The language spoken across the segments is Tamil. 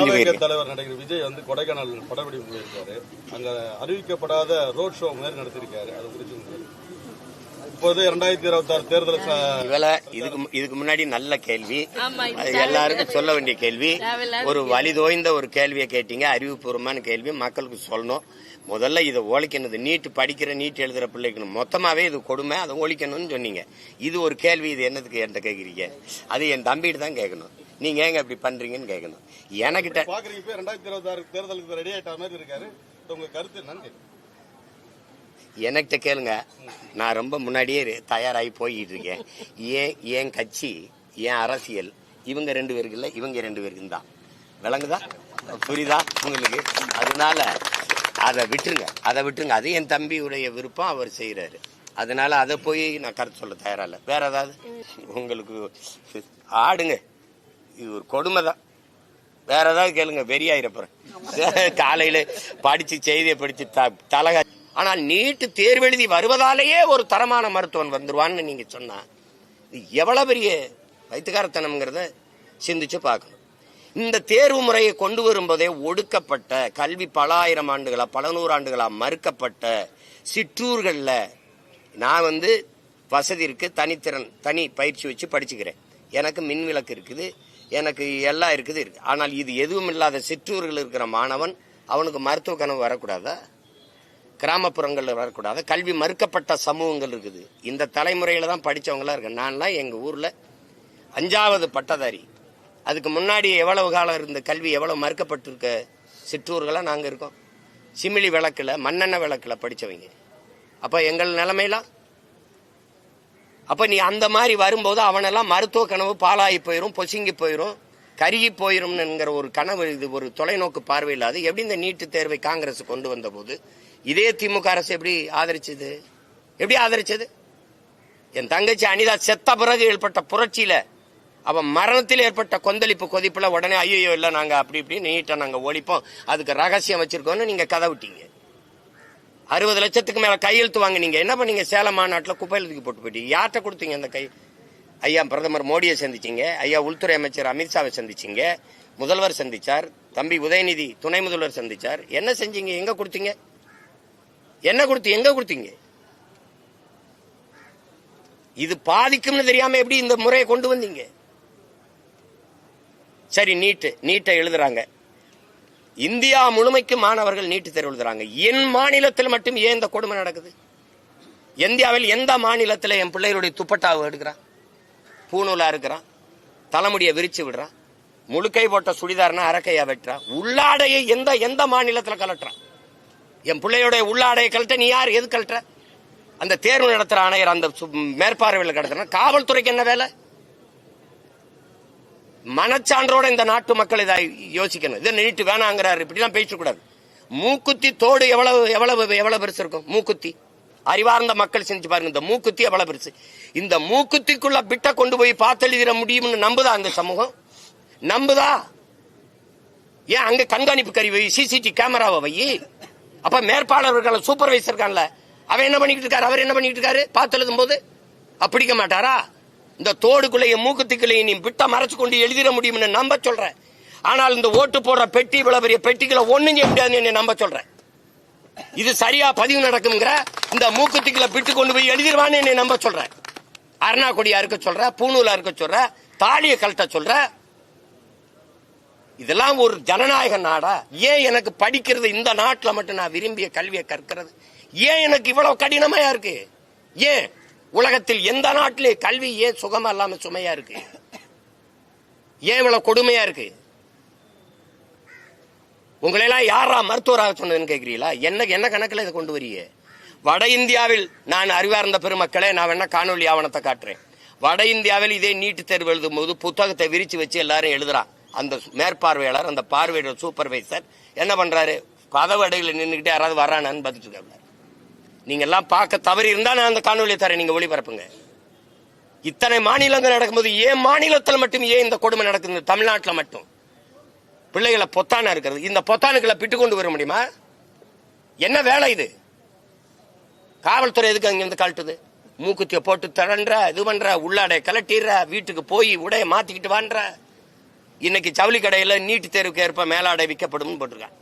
தலைவர் நடிகர் விஜய் வந்து கொடைக்கானல் படப்பிடிப்பு போயிருக்காரு. அங்க அறிவிக்கப்படாத ரோட் ஷோ மாதிரி நடத்திருக்காரு. அது குறித்து இப்போது 2026 தேர்தல் இதுக்கு முன்னாடி நல்ல கேள்வி, எல்லாருக்கும் சொல்ல வேண்டிய கேள்வி. ஒரு வலிதோய்ந்த ஒரு கேள்வியை கேட்டீங்க, அறிவுபூர்வமான கேள்வி, மக்களுக்கு சொல்லணும். முதல்ல இதை ஒழிக்கணும். நீட் படிக்கிற நீட் எழுதுற பிள்ளைக்கு மொத்தமாவே இது கொடுமை, அதை ஒழிக்கணும்னு சொன்னீங்க. இது ஒரு கேள்வி, இது என்னதுக்கு என்கிட்ட கேட்குறீங்க? அது என் தம்பிட்டு தான் கேட்கணும். நீங்க ஏங்க இப்படி பண்றீங்கன்னு கேட்கணும். எனக்கிட்ட 2026 தேர்தலுக்கு ரெடி ஆயிட்ட மாதிரி இருக்காரு. உங்க கருத்து என்னன்னு எனக்கிட்ட கேளுங்க. நான் ரொம்ப முன்னாடியே தயாராகி போயிட்டு இருக்கேன். ஏன் கட்சி, ஏன் அரசியல், இவங்க 2 பேருக்கு இல்ல, இவங்க 2 பேருக்கு தான். விளங்குதா? புரியுதா உங்களுக்கு? அதனால அதை விட்டுருங்க. அது என் தம்பியுடைய விருப்பம், அவர் செய்யறாரு. அதனால அதை போய் நான் கருத்து சொல்ல தயாரா இல்ல. வேற ஏதாவது உங்களுக்கு ஆடுங்க, இது ஒரு கொடுமை தான். வேற ஏதாவது கேளுங்க, வெறியாயிரப்புறேன். காலையில படிச்சு செய்தியை படிச்சு தலகா. ஆனால் நீட்டு தேர்வு எழுதி வருவதாலேயே ஒரு தரமான மருத்துவன் வந்துருவான்னு நீங்க சொன்னா எவ்வளவு பெரிய வைத்துக்காரத்தனம்ங்கிறத சிந்திச்சு பார்க்கணும். இந்த தேர்வு முறையை கொண்டு வரும்போதே ஒடுக்கப்பட்ட கல்வி பல ஆயிரம் ஆண்டுகளா, பல நூறாண்டுகளா மறுக்கப்பட்ட சிற்றூர்கள்ல நான் வசதி இருக்கு, தனி பயிற்சி வச்சு படிச்சுக்கிறேன். எனக்கு மின் விளக்கு இருக்குது, எனக்கு எல்லாம் இருக்குது. ஆனால் இது எதுவும் இல்லாத சிற்றூர்கள் இருக்கிற மாணவன், அவனுக்கு மருத்துவ கனவு வரக்கூடாதா? கிராமப்புறங்கள்ல வரக்கூடாது. கல்வி மறுக்கப்பட்ட சமூகங்கள் இருக்குது. இந்த தலைமுறையில தான் படிச்சவங்களா இருக்கு. நான்லாம் எங்க ஊர்ல 5வது பட்டதாரி. அதுக்கு முன்னாடி எவ்வளவு காலம் இருந்த கல்வி எவ்வளவு மறுக்கப்பட்டிருக்க சிற்றூர்களா நாங்க இருக்கோம். சிமிலி விளக்குல, மண்ணெண்ணெய் விளக்குல படிச்சவங்க. அப்ப எங்கள் நிலைமையெல்லாம் அப்ப நீ அந்த மாதிரி வரும்போது அவனெல்லாம் மருத்துவ கனவு பாலாகி போயிரும், பொசுங்கி போயிரும், கருகி போயிரும்ங்கிற ஒரு கனவு. இது ஒரு தொலைநோக்கு பார்வை இல்லாது. எப்படி இந்த நீட்டு தேர்வை காங்கிரஸ் கொண்டு வந்த போது இதே திமுக அரசு எப்படி ஆதரிச்சது? என் தங்கச்சி அனிதா செத்த பிறகு ஏற்பட்ட புரட்சியில, அவன் மரணத்தில் ஏற்பட்ட கொந்தளிப்பு கொதிப்புல உடனே ஐயோ இல்ல நாங்க அப்படி இப்படி நீட்டை நாங்க ஒழிப்போம், அதுக்கு ரகசியம் வச்சிருக்கோம்னு நீங்க கதை விட்டீங்க. 60 லட்சத்துக்கு மேல கையெழுத்து வாங்க. நீங்க என்ன பண்ணீங்க? சேலம் மாநாட்டில் குப்பையில் தூக்கி போட்டு போயிட்டீங்க. யார்கிட்ட கொடுத்தீங்க அந்த கை? ஐயா பிரதமர் மோடியை சந்திச்சீங்க, ஐயா உள்துறை அமைச்சர் அமித்ஷாவை சந்திச்சீங்க, முதல்வர் சந்திச்சார், தம்பி உதயநிதி துணை முதல்வர் சந்திச்சார். என்ன செஞ்சீங்க? எங்க கொடுத்தீங்க? எங்க கொடுத்தீங்க? இது பாதிக்கும்னு தெரியாம எப்படி இந்த முறையை கொண்டு வந்தீங்க? சரி, நீட்டை எழுதுறாங்க. இந்தியா முழுமைக்கு மாணவர்கள் நீட்டு தேர்வு எழுதுறாங்க. என் மாநிலத்தில் மட்டும் ஏன் இந்த கொடுமை நடக்குது? இந்தியாவில் எந்த மாநிலத்தில் என் பிள்ளைகளுடைய துப்பட்டாவை எடுக்கிறான், பூணூலா இருக்கிறான், தலைமுடியை விரிச்சு விடுறான், முழுக்கை போட்ட சுடிதார்னா அரக்கையா வெட்டுறான், உள்ளாடையை எந்த மாநிலத்தில் கலட்டுறான்? என் பிள்ளையோட உள்ளாடையை கலட்ட நீ யார்? எது கலட்டுற? அந்த தேர்வு நடத்துற ஆணையர் அந்த மேற்பார்வையில் கடத்துற காவல்துறைக்கு என்ன வேலை? மனச்சான்றோட இந்த நாட்டு மக்கள் இதை யோசிக்கணும். இதை நீட்டு வேணாங்கிறாரு, இப்படிலாம் பேசக்கூடாது. மூக்குத்தி தோடு எவ்வளவு பெருசு இருக்கும்? மூக்குத்தி அறிவார்ந்த மக்கள் செஞ்சு பாருங்க. இந்த மூக்குத்தி எவ்வளவு பெருசு? இந்த மூக்குத்திக்குள்ள பிட்ட கொண்டு போய் பார்த்தெழுதிட முடியும்னு நம்புதா அந்த சமூகம்? நம்புதா? ஏன் அங்க கண்காணிப்பு கருவி வை, சிசிடிவி கேமராவை வை. அப்ப மேற்பாளர்கள் சூப்பர்வைசர் இருக்கான்ல, அவன் என்ன பண்ணிட்டு இருக்காரு? அவர் என்ன பண்ணிட்டு இருக்காரு? பார்த்து எழுதும் போது அப்படிக்க மாட்டாரா? இந்த தோடுக்குள்ளைய மூக்குத்திக்குள்ளைய நீ பிட்ட மறைச்சு கொண்டு எழுதிட முடியும்னு நம்ப சொல்றேன். ஆனால் இந்த ஓட்டு போடுற பெட்டி, இவ்வளவு பெரிய பெட்டிக்குள்ள ஒண்ணும் செய்ய முடியாதுன்னு நம்ப சொல்றேன். இது சரியா பதிவு நடக்கும்ங்கிற இந்த மூக்குத்திக்குள்ள பிட்டு கொண்டு போய் எழுதிடுவான்னு என்னை நம்ப சொல்றேன். அருணா கொடியா இருக்க சொல்ற, பூணூலா இருக்க சொல்ற, தாலியை கழட்ட சொல்ற. இதெல்லாம் ஒரு ஜனநாயக நாடா? ஏன் எனக்கு படிக்கிறது, இந்த நாட்டில் மட்டும் நான் விரும்பிய கல்வியை கற்கிறது ஏன் எனக்கு இவ்வளவு கடினமையா இருக்கு? ஏன் உலகத்தில் எந்த நாட்டிலே கல்வி ஏன் சுகமா இல்லாம சுமையா இருக்கு? ஏன் இவ்வளவு கொடுமையா இருக்கு? உங்களெல்லாம் யாரா மருத்துவராக சொன்னதுன்னு கேட்கிறீங்களா? என்ன கணக்கில் இதை கொண்டு வரீங்க? வட இந்தியாவில் நான் அறிவார்ந்த பெருமக்களே, நான் வேணா காணொலி ஆவணத்தை காட்டுறேன். வட இந்தியாவில் இதே நீட்டு தேர்வு எழுதும் போது புத்தகத்தை விரிச்சு வச்சு எல்லாரும் எழுதுறான். அந்த மேற்பார்வையாளர், அந்த பார்வையாளர் சூப்பர்வைசர் என்ன பண்றாரு? கதவு அடையில் நின்றுகிட்டு யாராவது வர்றானு பார்த்துட்டு இருக்காங்க. நீங்க எல்லாம் பார்க்க தவறி இருந்தா நான் அந்த காணொலியை தரேன், நீங்க ஒளிபரப்புங்க. இத்தனை மாநிலங்கள் நடக்கும்போது ஏன் மாநிலத்தில் மட்டும் ஏன் இந்த கொடுமை நடக்குது? தமிழ்நாட்டில் மட்டும் பிள்ளைகளை பொத்தானா இருக்கிறது. இந்த பொத்தானுக்களை பிட்டு கொண்டு வர முடியுமா? என்ன வேலை இது? காவல்துறை எதுக்கு அங்கிருந்து கழட்டுது? மூக்குத்திய போட்டு தரன்ற, இது பண்ற, உள்ளாடைய கலட்டிடுற, வீட்டுக்கு போய் உடைய மாத்திக்கிட்டு வான்ற. இன்னைக்கு ஜவுளி கடையில நீட்டு தேர்வுக்கு ஏற்ப மேலாடை விற்கப்படும் போட்டிருக்கான்.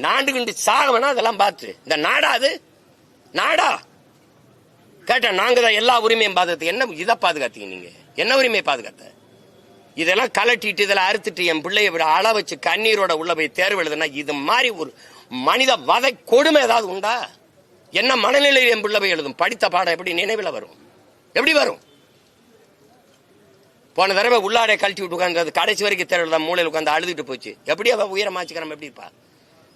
நாண்டுகிண்டு சாகவனா அதெல்லாம் பார்த்து இந்த நாடா அது நாடா கேட்டா நாங்க தான் எல்லா உரிமையும் பாதுகாத்து என்ன இதை பாதுகாத்தீங்க நீங்க என்ன உரிமையை பாதுகாத்த இதெல்லாம் கலட்டிட்டு இதெல்லாம் அறுத்துட்டு என் பிள்ளைய விட அள வச்சு கண்ணீரோட உள்ள போய் தேர்வு எழுதுனா இது மாதிரி ஒரு மனித வதை கொடுமை ஏதாவது உண்டா? என்ன மனநிலையில் என் பிள்ளை போய் எழுதும்? படித்த பாடம் எப்படி நினைவில் வரும்? எப்படி வரும்? போன தடவை உள்ளாடை கழட்டி விட்டு உட்காந்து கடைசி வரைக்கும் தேர்வு எழுத மூலையில் உட்காந்து அழுதுட்டு போச்சு. எப்படி அவ உயரமாச்சுக்கிறோம்? எப்படி இருப்பா?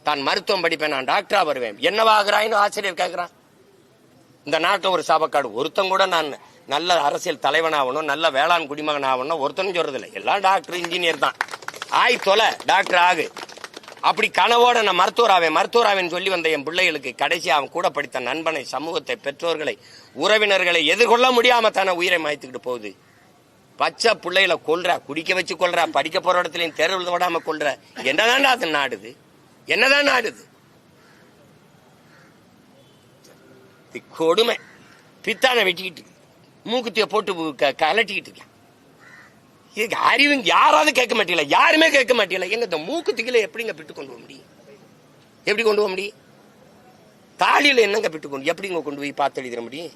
தான் மருத்துவம் படிப்பேன், நான் டாக்டரா வருவேன், என்னவாகிறான்னு ஆசிரியர் கேட்கிறான். இந்த நாட்டில் ஒரு சாபக்காடு ஒருத்தன் கூட நான் நல்ல அரசியல் தலைவனாகணும், நல்ல வேளாண் குடிமகன் ஆகணும் ஒருத்தனும் சொல்றதில்லை. எல்லாம் டாக்டர் இன்ஜினியர் தான். ஆய் தொலை டாக்டர் ஆகு. அப்படி கனவோட நான் மருத்துவராவேன் சொல்லி வந்த என் பிள்ளைகளுக்கு கடைசி அவன் கூட படித்த நண்பனை, சமூகத்தை, பெற்றோர்களை, உறவினர்களை எதிர்கொள்ள முடியாம தானே உயிரை மாய்த்துக்கிட்டு போகுது. பச்சை பிள்ளைகளை கொல்ற, குடிக்க வச்சு கொல்ற, படிக்க போற இடத்துலயும் தேர்வு விடாம கொல்ற. என்னதான் அது நாடுது? என்னதான் நாடுது? கொடுமை. பித்தானை வெட்டிக்கிட்டு மூக்குத்திய போட்டு கலட்டிக்கிட்டு இருக்கேன். அறிவு யாராவது கேட்க மாட்டீங்களா? யாருமே கேட்க மாட்டீங்களா? எங்க இந்த மூக்குத்திகளை எப்படிங்க பிட்டு கொண்டு போக முடியும்? எப்படி கொண்டு போக முடியும்? தாலியில என்னங்க பிட்டு கொண்டு எப்படிங்க கொண்டு போய் பார்த்து எழுதிட முடியும்?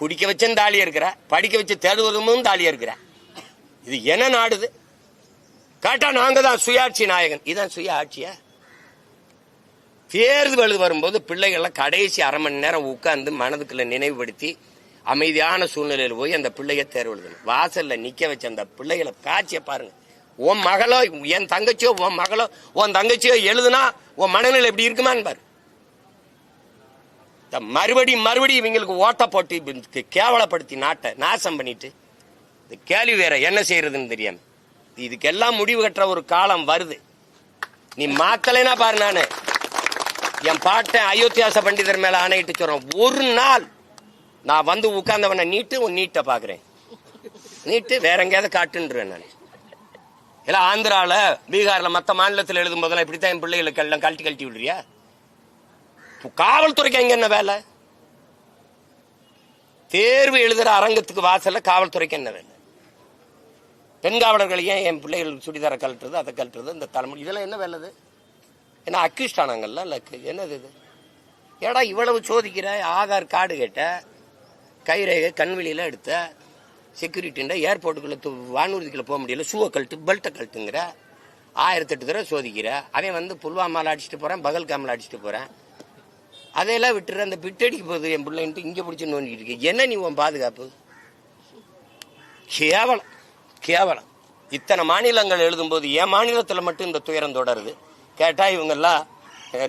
குடிக்க வச்சும் தாலியா இருக்கிற, படிக்க வச்சு தேடுவதும் தாலியா இருக்கிற. இது என்ன நாடுது? கேட்டா நாங்க தான் சுயாட்சி நாயகன். இதான் சுய ஆட்சியா? தேர்தல் வரும்போது பிள்ளைகள்லாம் கடைசி அரை மணி நேரம் உட்கார்ந்து மனதுக்குள்ள நினைவுபடுத்தி அமைதியான சூழ்நிலையில் போய் அந்த பிள்ளைய தேர்வு எழுதணும். வாசல்ல நிக்க வச்ச அந்த பிள்ளைகளை காட்சிய பாருங்க. உன் மகளோ என் தங்கச்சியோ உன் மகளோ உன் தங்கச்சியோ எழுதுனா உன் மனநிலை எப்படி இருக்குமான்னு பாரு. மறுபடியும் இவங்களுக்கு ஓட்ட போட்டு கேவலப்படுத்தி நாட்டை நாசம் பண்ணிட்டு கேள்வி வேற என்ன செய்யறதுன்னு தெரியாம இதுக்கெல்லாம் முடிவு கட்டுற ஒரு காலம் வருது. நீ மாத்தலைன்னா பாரு. நானு என் பாட்டன் அயோத்தியாச பண்டிதர் மேல ஆணையிட்டு சொல்றேன், ஒரு நாள் நான் வந்து உட்கார்ந்தவன நீட்டு உன் நீட்டை பாக்குறேன், நீட்டு வேற எங்கேயாவது காட்டுன்றேன். நான் எல்லாம் ஆந்திரால பீகார்ல மத்த மாநிலத்தில் எழுதும் போதெல்லாம் இப்படித்தான் என் பிள்ளைகளுக்கு எல்லாம் கழட்டி விடுறியா? காவல்துறைக்கு அங்க என்ன வேலை? தேர்வு எழுதுற அரங்கத்துக்கு வாசல்ல காவல்துறைக்கு என்ன வேலை? பெண் காவலர்கள் ஏன் என் பிள்ளைகள் சுடிதார கழட்டுறது, அதை கழட்டுறது, இந்த தலைமுறை இதெல்லாம் என்ன வேலை? என்ன அக்யூஸ்ட் ஆனாங்கல்ல? என்னது இது? ஏடா இவ்வளவு சோதிக்கிற? ஆதார் கார்டு கேட்ட, கைரேகை கண்வெளியில எடுத்த, செக்யூரிட்டின்ற ஏர்போர்ட்டுக்குள்ள வானூர்திக்குள்ள போக முடியல, ஷூவை கழட்டு பெல்ட்டை கழட்டுங்கிற, 1008 தடவை சோதிக்கிற. அவன் வந்து புல்வாமால அடிச்சுட்டு போறான், பகல்காமில் அடிச்சுட்டு போறான். அதையெல்லாம் விட்டுற அந்த பிட்டடிக்கு போகுது என் பிள்ளைன்ட்டு இங்க பிடிச்சி நோண்டிட்டு இருக்கு. என்ன நீ உன் பாதுகாப்பு? கேவலம் கேவலம். இத்தனை மாநிலங்கள் எழுதும் போது என் மாநிலத்தில் மட்டும் இந்த துயரம் தொடருது. கேட்டா இவங்க எல்லாம்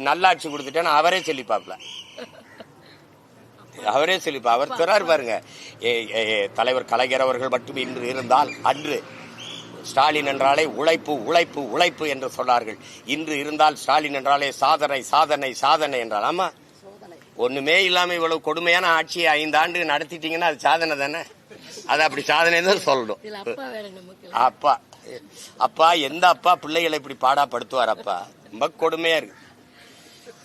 நல்லாட்சி கொடுத்துட்டேன்னு அவரே சொல்லிப்பாப்ல. அவரே சொல்லிப்பா. அவர் சொல்றாரு பாருங்க, தலைவர் கலைஞர் அவர்கள் மட்டும் இன்று இருந்தால் அன்று ஸ்டாலின் என்றாலே உழைப்பு உழைப்பு உழைப்பு என்று சொன்னார்கள். இன்று இருந்தால் ஸ்டாலின் என்றாலே சாதனை சாதனை சாதனை என்றால். ஆமா, ஒண்ணுமே இல்லாம இவ்வளவு கொடுமையான ஆட்சியை 5 ஆண்டு நடத்திட்டீங்கன்னா அது சாதனை தானே. அது அப்படி சாதனை தான் சொல்லணும். அப்பா அப்பா எந்த அப்பா பிள்ளைகளை இப்படி பாடாப்படுத்துவார்? அப்பா ரொம்ப கொடுமையா இருக்கு.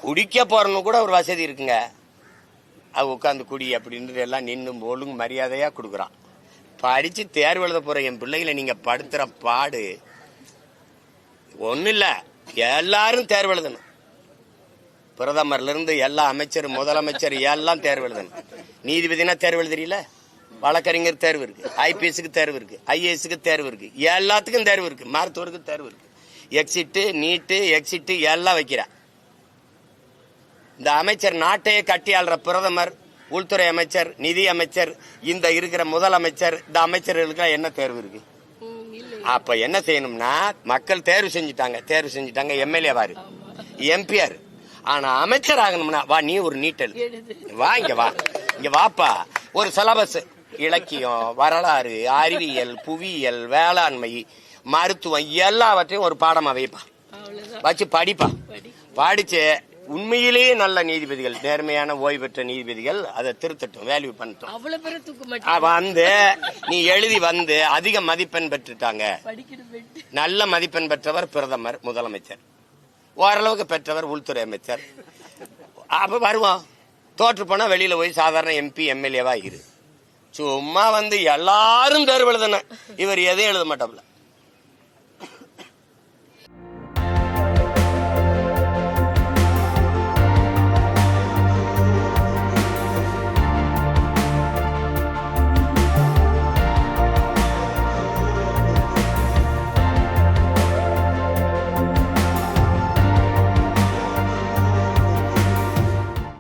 குடிக்க போறன்னு கூட ஒரு வசதி இருக்குங்க. அது உட்காந்து குடி அப்படின்னு எல்லாம் நின்று ஒழுங்கு மரியாதையா கொடுக்குறான். படிச்சு தேர்வு எழுத போற என் பிள்ளைகளை நீங்க படுத்துற பாடு ஒண்ணு இல்ல. எல்லாரும் தேர்வு எழுதணும். பிரதமர்ல இருந்து எல்லா அமைச்சர், முதலமைச்சர் எல்லாம் தேர்வு எழுதணும். நீதிபதினா தேர்வு எழுதுறீல, வழக்கறிஞர் தேர்வு இருக்கு, ஐபிஎஸ்க்கு தேர்வு இருக்கு, ஐஏஎஸ்க்கு தேர்வு இருக்கு, எல்லாத்துக்கும் தேர்வு இருக்கு, மருத்துவருக்கு தேர்வு இருக்கு, எக்ஸிட்டு நீட்டு எக்ஸிட்டு எல்லாம் வைக்கிறா. இந்த அமைச்சர் நாட்டையே கட்டி ஆள்ற பிரதமர், உள்துறை அமைச்சர், நிதி அமைச்சர், இந்த இருக்கிற முதலமைச்சர், இந்த அமைச்சர்களுக்கு என்ன தேர்வு இருக்கு? அப்ப என்ன செய்யணும்னா, மக்கள் தேர்வு செஞ்சுட்டாங்க எம்எல்ஏ வாரு, எம்பிஆர். ஆனா அமைச்சர் ஆகணும்னா வா, நீ ஒரு நீட்டல் வா, இங்க வாப்பா. ஒரு சிலபஸ், இலக்கியம், வரலாறு, அறிவியல், புவியியல், வேளாண்மை, மருத்துவம் எல்லாவற்றையும் ஒரு பாடமா வைப்பா, வச்சு படிப்பா. படிச்சு உண்மையிலேயே நல்ல நீதிபதிகள், நேர்மையான ஓய்வு பெற்ற நீதிபதிகள் அதை திருத்தட்டும், வேல்யூ பண்ணட்டும். வந்து நீ எழுதி வந்து அதிக மதிப்பெண் பெற்றுட்டாங்க. நல்ல மதிப்பெண் பெற்றவர் பிரதமர், முதலமைச்சர், ஓரளவுக்கு பெற்றவர் உள்துறை அமைச்சர். அப்ப வருவோம். தோற்று போனா வெளியில போய் சாதாரண எம்பி எம்எல்ஏவா இரு. சும்மா வந்து எல்லாரும் தேர்வு எழுதுன இவர் எதையும் எழுத மாட்டாப்ல.